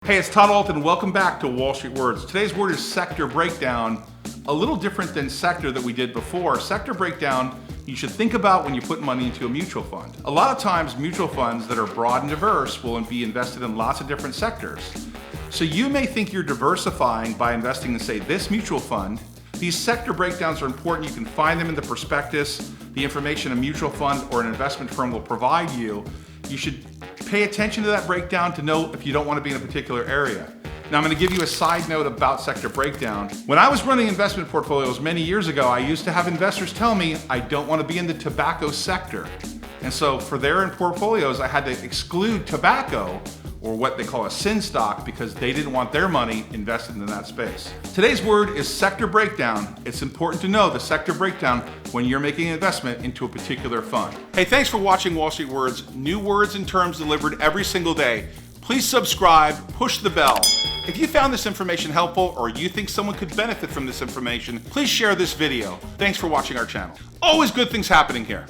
Hey, it's Todd Ault and welcome back to Wall Street Words. Today's word is sector breakdown. A little different than sector that we did before. Sector breakdown, you should think about when you put money into a mutual fund. A lot of times mutual funds that are broad and diverse will be invested in lots of different sectors. So you may think you're diversifying by investing in, say, this mutual fund. These sector breakdowns are important. You can find them in the prospectus, the information a mutual fund or an investment firm will provide you. You should pay attention to that breakdown to know if you don't want to be in a particular area. Now I'm going to give you a side note about sector breakdown. When I was running investment portfolios many years ago, I used to have investors tell me I don't want to be in the tobacco sector. And so for their portfolios, I had to exclude tobacco, or what they call a sin stock, because they didn't want their money invested in that space. Today's word is sector breakdown. It's important to know the sector breakdown when you're making an investment into a particular fund. Hey, thanks for watching Wall Street Words. New words and terms delivered every single day. Please subscribe, push the bell. If you found this information helpful or you think someone could benefit from this information, please share this video. Thanks for watching our channel. Always good things happening here.